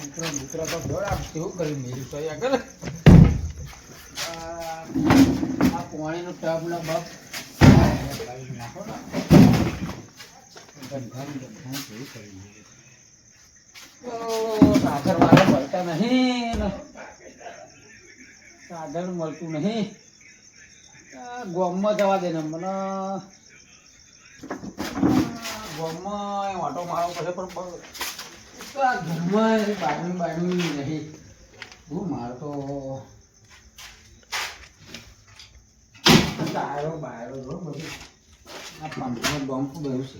મિત્રો તો જોડા કેવું કર્યું મેરી તો આગળ આ પાણીનો ટબ ને બપ નાખો ને સાગર વાળા મળતા નહીં સાગર મળતું નહીં ગોમમાં જવા દે ને મને ગોમમાં ઓટો મારવો પડે પણ ઘરમાં બાયણું નહીં હું મારતો બાયરો જો બધું આ પંપનો બમ્પ બધું છે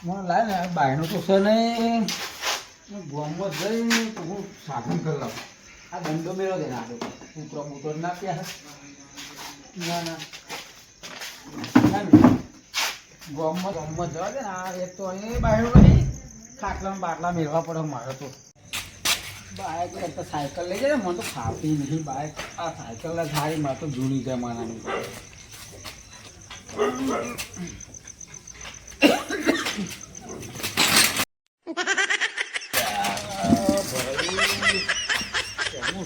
મને લાગે ને બાયણું તો છે નહીં ગોમમાં જઈને તો હું સાધન કરી લઉં આ દંડો મેળો દે નાખે કૂતરો બૂતરો ના પ્યા ના ગોમમાં જવા દે ને આ એક તો અહીં બાયણું નહીં ખાટલા બાટલા મેળવા પડે મારે તો બાઇક કરતા સાયકલ લઈ જાય મને તો ફાવતી નહીં બાઇક આ સાયકલ સારી મારે તો જૂની જમાનાની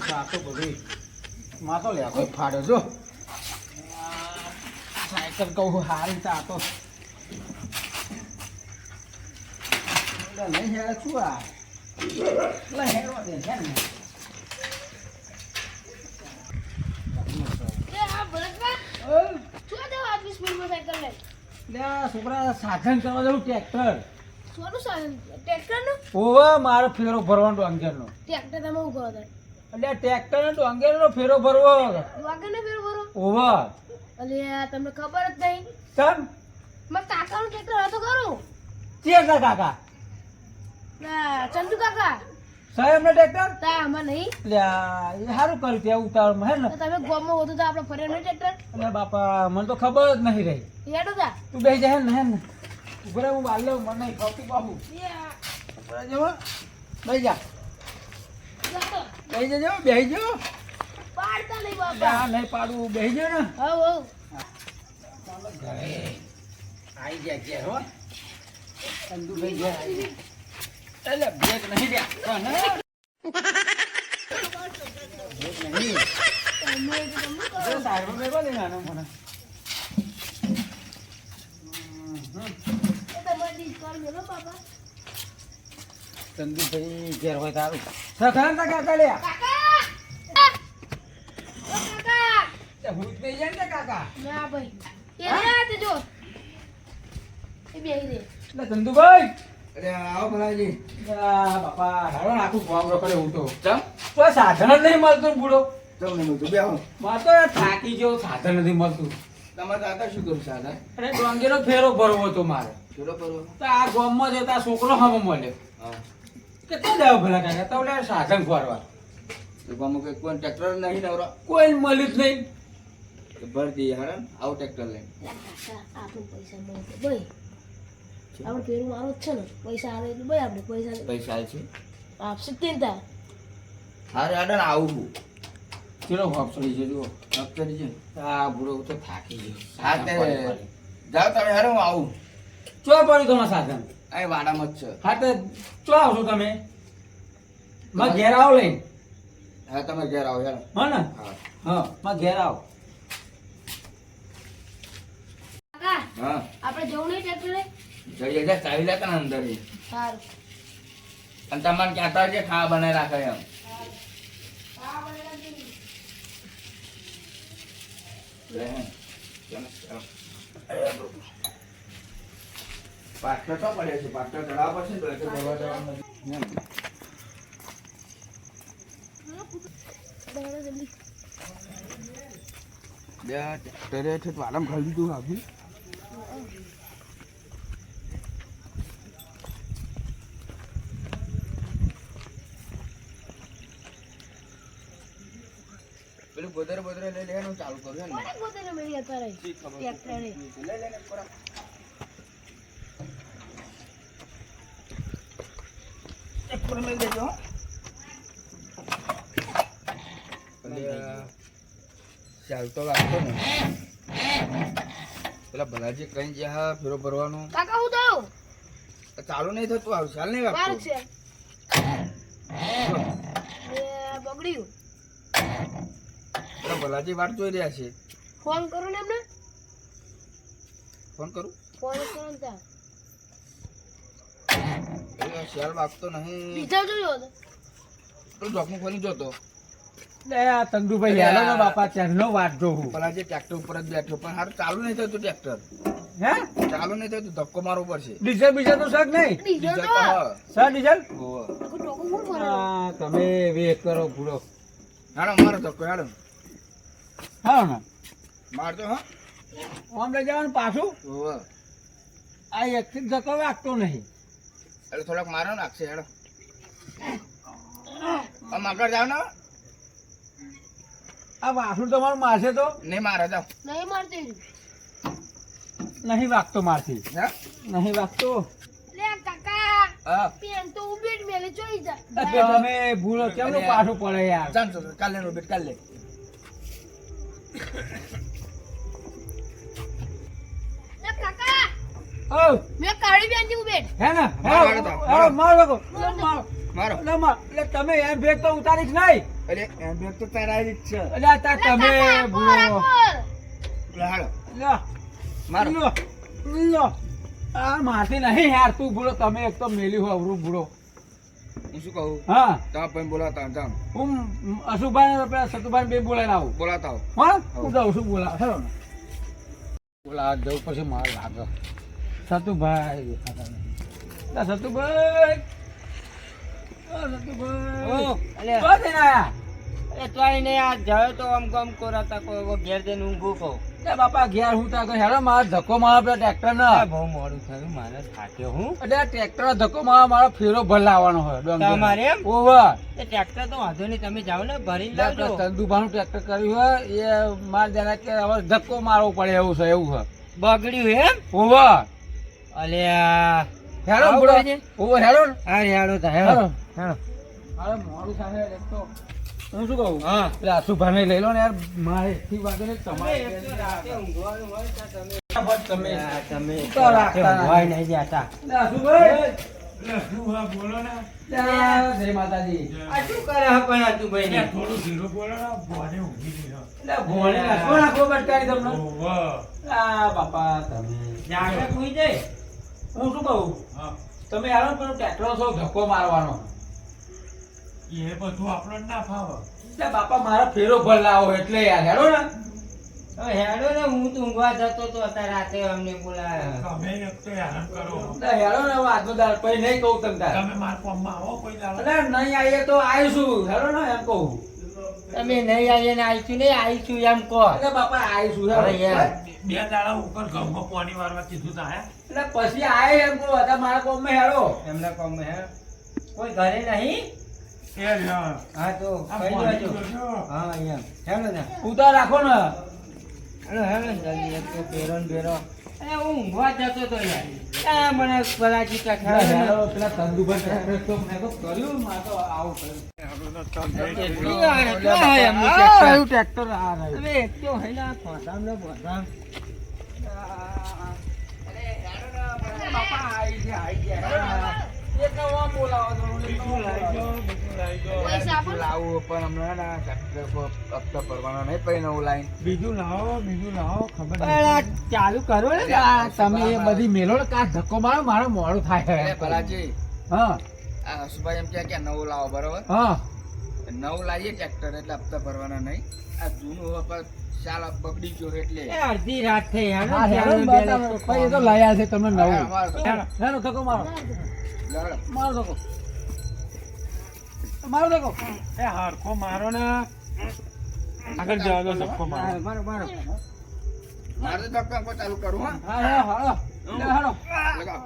સાતો બધું માં તો લે કોઈ ફાડે જો સાયકલ કહું હારી ચાતો નહીં હેડે શું આ હેડવા દે છે ને છોકરા સાધન કરવા જવું ટ્રેક્ટર ઓવા મારો ફેરો ભરવાનો ડોંગરનો ટ્રેક્ટર તમે ઉભો હતો એટલે ટ્રેક્ટર ને ડોંગરનો ફેરો ભરવો વાગરનો ફેરો ભરો ઓવા અલે તમને ખબર જ નહીં કેમ મારા કાકાનું ટ્રેક્ટર હતો ખરું ચેકા કાકા ના ચંદુ કાકા સાહેબ ને ટ્રેક્ટર તા આમાં નહીં લ્યા એ સારું કર્યું ત્યાં ઉતાવળમાં હે ને તો તમે ગોમમાં વધુ તો આપણે ફર્યા નહીં ટ્રેક્ટર એટલે બાપા મને તો ખબર જ નહીં રહી હેડો તા તું બેસી જાય ને હે ને ઉભરે હું બાલ લઉં મને નહીં ખપતી બાબુ જવો બેસી જા બેસી જજો બેસી જો પાડતા નહીં બાપા નહીં પાડવું બેસી જો ને હવ ઘરે આવી જાય છે હો ચંદુ ભાઈ ઘેર આવી જાય એટલે બ્રેક નહીં દ્યા નહીં સાહેબ બેવા દે નાનો મને ચંદુભાઈ ઘેર હોય તારું સખાન તા કાકા લ્યા હું જ નહીં જાય ને કાકા ના ભાઈ એ તે જો એ બેહી દે એટલે ચંદુભાઈ અરે આવો ભલાજી બાપા હારો નાખું ફોર્મ રખડે હું તો ચમ તો સાધન જ નહીં મળતું બુડો ચમ નહીં મળતું બેહો મારે તો થાકી ગયો સાધન નથી મળતું તમારે દાદા શું કરું સાદા અરે ડોંગેરો ફેરો ભરવો હતો મારે થોડો કરો તો આ ગામમાં જતા છોકરો હમ મળ્યો હા કેટલો દેવો ભલા કાકા તો એટલે સાધન ફરવા તો ગામમાં કોઈ કોઈ ટ્રેક્ટર નહીં નવરો કોઈ મળ્યું જ નહીં તો ભર દઈએ હરણ આવો ટ્રેક્ટર લઈને આપણે પૈસા મળે ભાઈ આપણે પેરું મારું જ છે ને પૈસા આવે એટલે ભાઈ આપણે પૈસા પૈસા છે આપશે ચિંતા હારે આડન આવું હું ચલો હોપસડી છે જુઓ ડોક્ટર છે આ બુડો તો થાકી ગયો હા તે જાઓ તમે હારે હું આવું ચો પડ્યું તમારું સાધન અહીં વાડામાં જ છે હા તો ચો આવશો તમે માં ઘેર આવો લઈને હા તમે ઘેર આવો યાર હા ને હા હા માં ઘેર આવો કાકા હા આપણે જવું નહીં ટ્રેક્ટરે જઈએ જા ચાવી લેતા ને અંદર ઈ. સારું અને તમારે કહેતા છે ખાવા બનાવી રાખે એમ લે હે. ચાલો, ચાલો. પાટલો તો પડ્યો છે પાટલો ચડાવવા પડશે ને તો એટલે ભરવા જવાનું નથી. એમ. બે ટ્રેક્ટરે છે તો આરામ ખાલી દીધું આપી પેલું ગોદર બોદર લઈ લેવાનું ચાલુ કર્યું ને કોને ગોતેલો મેરી અત્યારે ટ્રેક્ટરે લઈ લેને કોરા એક પર મેલ દેજો ચાલ તો લાગતો ને પેલા ભલાજી કઈ જ્યાં ફેરો ભરવાનો કાકા હું તો ચાલુ નહીં થતું આવું ચાલ નહીં મારું વાગતું છે એ બગડ્યું. તો ભલાજી વાટ જોઈ રહ્યા છે. ફોન કરું ને એમને. ફોન કરું ફોન કરો ને ત્યાં. એ શેર વાગતો નહીં. બીજા જોયો હતો. પેલું ઢોકણું ખોલી જોતો. લે આ તંદુભાઈ હેલો ને બાપા ત્યારનો વાત જોઉં. ભલાજી ટ્રેક્ટર ઉપર જ બેઠો પણ હારું ચાલુ નહીં થતું ટ્રેક્ટર. હે ચાલુ નહીં થતું, ધક્કો મારવો પડશે. ડીઝલ બીજલ તો શક નહીં બીજો ડીઝલ તો. તો હા. સર ડીઝલ હોવે. આખું ટોકું ફૂલ ભરેલું. આ તમે વેટ કરો પૂરો હાલો મારો ધક્કો હાલો. હા ને મારતો હા. આમ લઈ જવાનું પાછું. હોવે. આ એકથી જ ધક્કો વાગતો નહીં. એટલે થોડાક મારો નાખશે હેડો. આમ આગળ જાવ ને. આ વાસણ તમારું મારશે તો નહીં મારે જાવ. નહીં મારતી. નહીં વાગતો મારથી. હે? નહીં વાગતો. લે કાકા. હા. પેન તો ઉભી જ મેલે જોઈ જા. એટલે તમે ભૂલો કેમનું પાછું પડે યાર. જાણ તો કાલ લે બેટ કાલ લે. લે કાકા. ઓ મેં કાળી બેન થી ઉભેટ. હે ને મારો, મારો. મારો લોકો મારો મારો. એટલે તમે એમ ભેગ તો ઉતારી જ નહીં. અરે એમ બેટ તો તારાઈ જ છે. એટલે આ તાર તમે ભૂલો લે હાલો. લ્યો મારો. લ્યો લ્યો આ મારથી નહીં યાર તું ભૂલો તમે એક તો મેલી હો અવરું ભૂલો. હું શું કહું? હા તમે પણ બોલાતા જામ. હું અશુભાઈ પેલા સતુભાઈ બે બોલાઈને આવું. બોલાતા આવો. હા હું જાઉં છું બોલા હેલો ને બોલા જવું પછી મારે લાગે સતુભાઈ દેખાતા નહીં. લા સતુભાઈ ઓ, અલે. તો જઈને આયા. એ તોય ને આ જયો તો આમ ગમ કોરાતા કોઈ ઘેર જઈને ઊંઘું કહું. લે બાપા ઘેર હું તા હેડો મારો ધક્કો મારો પેલા ટ્રેક્ટર ને આ બહુ મોડું થયું મારે થાક્યો હું. એટલે આ ટ્રેક્ટર ધક્કો મારો ફેરો ભર લાવવાનો હોય ડોંગર. તમારે એમ? ઓવર એ ટ્રેક્ટર તો વાંધો નહીં, તમે જાઓ ને ભરીને લાવજો. તંદુભાનું ટ્રેક્ટર કર્યું હોય એ માર જરા કે હવે ધક્કો મારવો પડે એવું છે એવું છે બગડ્યું એમ? ઓવર અલ્યા હેડો આવું બુડો હોય છે? ઓવર હેડો ને. હા હેડો તા હેડો. હેડો હેડો. અરે મોડું થાય એક તો હું શું કહું હા. એટલે આશુભાઈને લઈ લો ને યાર મારે એકથી વાગે ને તમારે રાતે ઊંઘવાનું હોય તો તમે તમે આ તમે તો રાખતા નથી. હોય નહીં જાતા. લે આશુભાઈ લે, જય માતાજી આ શું કરે હે પણ આ તું ભાઈ ને? લે ભોણે નાખો નાખો બટકારી તમને આ બાપા તમે જાગે સુઈ જાય. હું શું કહું તમે હાલો ને પેલો ટ્રેક્ટર છો ધક્કો મારવાનો એ બધું આપણને ના ફાવે. એટલે બાપા મારા ફેરો ભર લાવો એટલે યાર હેડો ને હવે હેડો ને, હું તો ઊંઘવા જતો તો અત્યારે રાતે અમને બોલાયા. તમે એક તો હેરાન કરો. એટલે હેડો ને હવે આજનો દાડ પછી નહીં કહું તમને તાર. તમે મારા કોમમાં આવો કોઈ દાડો. એટલે નહીં આવીએ તો આવીશું હેડો ને એમ કહું તમે નહીં આવીએ ને આવીશું નહીં આવીશું એમ કહો. એટલે બાપા આવીશું અરે હેડો. યાર. બે દાડા ઉપર ઘઉંમાં પાણી વારવા કીધું તા હે? એટલે પછી આય એમ કહું અત્યારે મારા કોમમાં હેડો એમના કામ હે કોઈ ઘરે નહીં? એ લ્યો. હા તો આ કહી પાણી દેજો. જોજો. હા એમ હેડો ને. ઉતાર રાખો ને હેડો હેડો ને જલ્દી, એક તો પેરો ને બેરો. અરે હું ઊંઘવા જતો તો યાર. આ મને ભલાજી કા એટલે ખ્યાલ હેડો નથી. પેલા તંદુભાઈ ટ્રેક્ટર તો મેં તો કર્યું મારે તો આવું કર્યું કેટલું આ એટલું આ એમનું આ ટ્રેક્ટર. રહ્યું ટ્રેક્ટર આ રહ્યું તમે એક તો હેલા ફોટામ ને ફોટામ. પૈસા આપો ને. લાવું પણ હમણાં ના ટ્રેક્ટર પર હપ્તા ભરવાનો નહીં પછી નવું લાઈન. બીજું લાવો ખબર પણ આ ચાલુ કરો ને. તમે એ બધી મેલો ને કાં ધક્કો મારો મારો મોડું થાય અરે ભલાજી, હા આ હસુભાઈ એમ કે નવું લાવો બરોબર. હા નવું લાવીએ ટ્રેક્ટર એટલે હપ્તા ભરવાના નહીં. આ જૂનું હવે પર ચાલ બગડી ગયો એટલે એ અડધી રાત થઈ હેડો હા, હેડો ને બતાવો. પછી એ તો લઈ આવશે તમને નવું અમારો તો. હેડો ધક્કો મારો લાડો. મારો ધક્કો મારો ધક્કો એ હરખો મારો ને આગળ જવા દો ધક્કો મારો. મારો મારો. મારે તો ધક્કા પર ચાલુ કરું હા. હા હેડો હેડો હેડો લગાવો.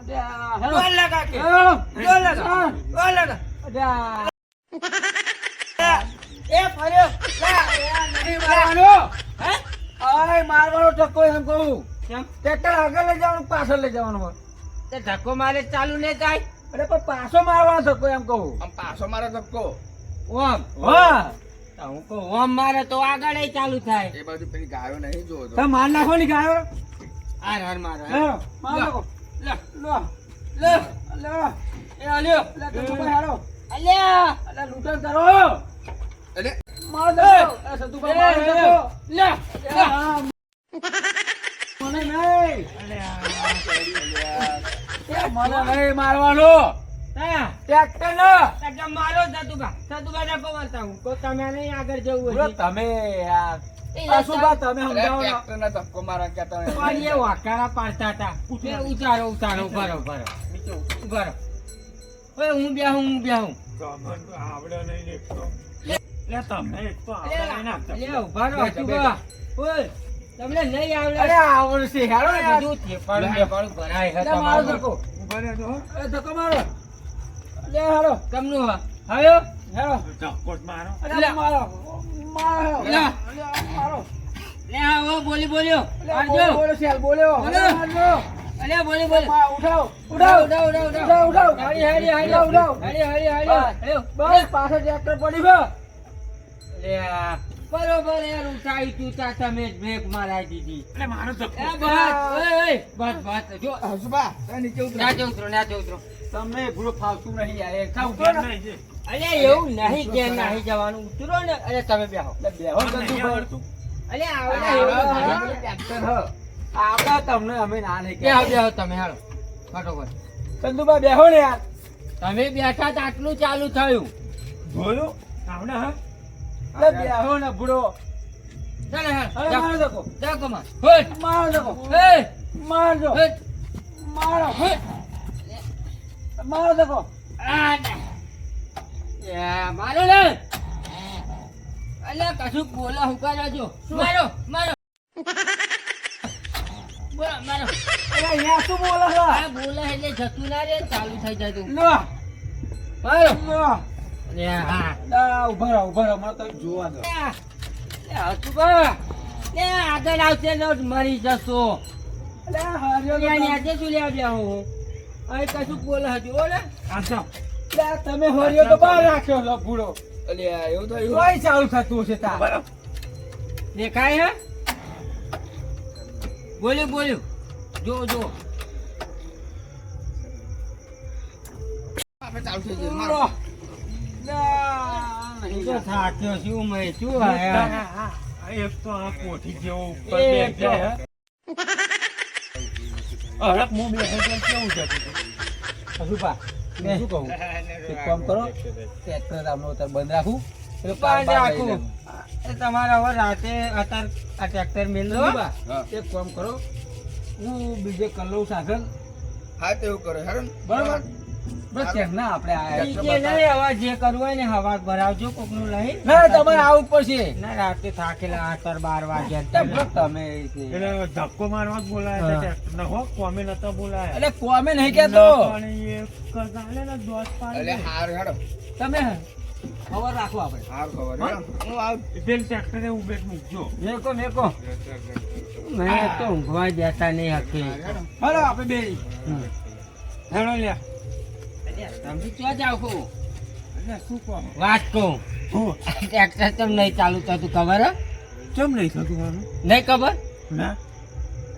હેડો બોલ લગા કે. હેડો બોલ લગા. બોલ લગા. એ ફર્યો. મારવાનો ધક્કો એમ કહું કેમ? ટ્રેક્ટર આગળ લઈ જવાનું પાછળ લઈ જવાનું હોય તે ધક્કો મારે ચાલુ ને જાય. અરે પણ પાછો મારવાનો ધક્કો એમ કહું આમ પાછો મારો ધક્કો. ઓમ. હા તો હું કહું ઓમ મારે તો આગળ ચાલુ થાય. એ બાજુ પેલી ગાયો નહીં જોવો તો. તમે માર નાખો ની ગાયો હાર હાર મારો. હેડો માર નાખો લે. લો લે લે એ આલ્યો. લે તો ભાઈ હેડો અલ્યા અલા લૂંટણ કરો એટલે મારો ધક્કો એ સતુભા મારો ધક્કો લે મને નહીં એ મને નહીં મારવાનો હા ટ્રેક્ટર નો તાકે મારો સતુભા ધક્કો મારતા હું તો તમે નહીં આગળ જવું બરો હજી. તમે યાર અશુભા તમે સમજાવો ને. ટ્રેક્ટરનો ધક્કો મારવા કહેતા હોય. પણ એ વાકારા પાડતા હતા ઉતારો ઉતારો ઉભારો ઉભારો ઉભારો ઓય હું બેહું તમને તો આવડે નહીં એકતો. લે તમને એક તો આવડે નહીં ને. અલ્યા ઉભારો અશુભા ઓય તમને નહીં આવડે અરે આવડશે હેડો આ યાર બધું થેપાડું ભરાય છે અલા, મારો તમારું. ધક્કો ઊભા રહેજો હો. એ ધક્કો મારો લે હેડો કેમનું હયો હેડો ધક્કો જ મારો. અરે મારો મારો લે. મારો લે આવો બોલી બોલ્યો અરે આવજો બોલો શેલ બોલ્યો બોલો. મારજો અલ્યા બોલી બોલી ઉઠાવ ઉડાવ ઉઠાવ ઉડાવ ઉડાવ ઉડાવ ઉડાવ હારી હારી હારી ઉડાવ હારી હારી હારી બસ પાછળ ટ્રેક્ટર પડી ગયો અલ્યા બરોબર યાર ઉઠાઈ તું તા તમે જ બ્રેક મારાઈ દીધી એટલે મારો ધક્કો. એ બસ ઓય બસ બસ જો હસુબા નીચે ઉતરો નાચો ઉતરો તમે ભૂલો ફાવતું નહીં યાર એક થાવ કેમ નહીં છે? અલ્યા એવું નહીં કે નહીં જવાનું ઉતરો ને અરે તમે બેહો બેહો તમને નહીં આવડતું? અલ્યા આવડે આવડે ટ્રેક્ટર હ આવડા તમને અમે ના નહીં બેહો બેહો તમે હાલો ફટોફટ ચંદુબા બેહો ને યાર તમે બેઠા તો આટલું ચાલુ થયું જોયું? આવડે હા? લે બેહો ને ભૂડો ચાલે અરે હાલ મારો ધક્કો જાકો માં હોટ મારો ધક્કો એ મારજો હોટ મારો હોટ મારો ધક્કો આ મારો ને અલ્યા કશું બોલા હુકારા જો મારો મારો બોલો મારો અરે અહીંયા શું બોલે છે આ બોલા એટલે જતું ના રે ચાલુ થઈ જાય તું લો મારો લો અલ્યા હા આ ઉભા રહો મને તો જોવા દો આગળ આવશે ને મરી જશો અલે હાર્યો તો આજે શું લે આવ્યા હું અહીં કશું બોલે હજુ ઓલે આજો. લે તમે હરિયો તો બહાર રાખ્યો લો ભૂડો અલ્યા એવું થયું કોઈ ચાલુ થતું હશે તા બરાબર. દેખાય હે બોલ્યું બોલ્યું જો જો આપણે ચાલુ થઈ ગયું મારો હું તો થાક્યો છું મેં શું આ આયા એક તો આ કોઠી જેવો ઉપર એ બેઠ જાય, હે? અરે હું બેઠો તો કેવું જતું હતું? હસુભા મેં શું કહું એક કામ કરો ટ્રેક્ટર આમનો ઉતાર બંધ રાખું પેલો પાંચ બહાર લઈ રાખું લેવું. એ તમારે હવે રાતે અત્યારે આ ટ્રેક્ટર મેલ દો હસુભા, હા. એક કામ કરો હું બીજે કલ્લવ સાગર હા તેવું કરો હેડો ને. બરોબર બસ કેમ ના આપણે આયા બીજે નહીં હવે જે કરવું હોય ને હવા ભરાવજો કોકનું લઈ ના તમારે આવું જ પડશે ના રાતે થાકેલા 8-12 વાગ્યા તમે એટલે ધક્કો મારવા જ બોલાય હા. છે ટ્રેક્ટરને, હો કોમે નતો બોલાય. એટલે કોમે નહીં કેતો પણ એ ચાલે ને દોસ્ત પાડી અલ્યા દે. હારું હેડો તમે ખબર રાખો આપણે હારું ખબર હેડો હું આવું પેલ ટ્રેક્ટરે ઉભે જ મૂકજો. મેકો મેકો મેં તો ઊંઘવા જતા નહીં હકી હાલો આપણે બે હેડો લ્યા. તમે ક્યાં જાવ છો એટલે શું કહો? વાત કહું હું ટ્રેક્ટર કેમ નહીં ચાલુ થતું ખબર હે કેમ નહીં થતું મારું? નહીં ખબર ના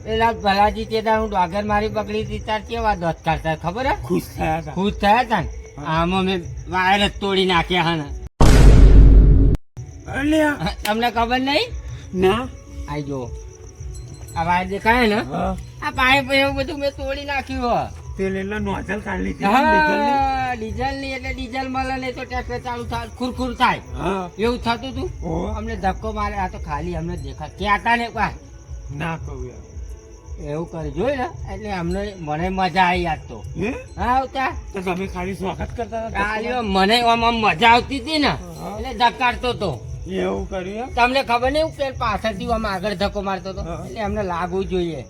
પેલા ભલાજી તે દાડે હું ડોગર મારી પકડી હતી તાર કેવા દોત કરતા ખબર હે ખુશ થયા હતા. ખુશ થયા હતા ને આમાં મેં વાયર જ તોડી નાખ્યા હા ને અલ્યા. તમને ખબર નહીં ના આઈ જો આ વાયર દેખાય ને હા. આ પાઇપ એવું બધું મેં તોડી નાખ્યું હે પેલ એટલે નોઝલ કાઢી લીધી ને ડીઝલની. હા ડીઝલ ની એટલે ડીઝલ મળે નહીં તો ટ્રેક્ટર ચાલુ થાય ખુરખુર થાય હા એવું થતું હતું ઓહો. અમને ધક્કો મારે આ તો ખાલી અમને દેખા ક્યાં ને કા ના કહું યાર. એવું કરી જોઈ ને એટલે અમને મને મજા આવી આજ તો હે? હા આવતા તો તમે ખાલી સ્વાગત કરતા હતા? કાલ્યો મને આમ મજા આવતી હતી ને એટલે ધક્કાડતો હતો એવું કર્યું એમ? તમને ખબર નહીં કે પાછળથી આમ આગળ ધક્કો મારતો હતો હા. એટલે અમને લાગવું જોઈએ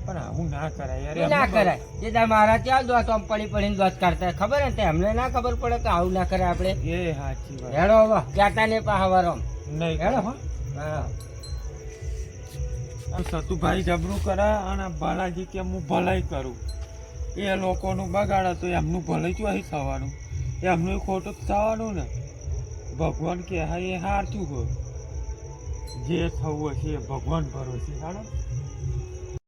પણ આવું ના કરાય યાર. એ ના એમને કરાય જે મારા ત્યાં દોત આમ પડી પડીને દોત કરતા ખબર ને તે અમને ના ખબર પડે કે આવું ના કરે આપણે એ સાચી વાત. હેડો હવે ક્યાંતા ને પાહવારો નહીં હેડો. કરો, હો. હા આ સતુભાઈ જબરું કરે અને ભલાજી કે હું ભલાઈ કરું. એ લોકોનું બગાડે તો એમનું ભલાઈ ચોથી થવાનું, એમનું ખોટું જ થવાનું ને. ભગવાન કે હા એ હારતું હોય, જે થવું હશે એ ભગવાન ભરોસે. હાલો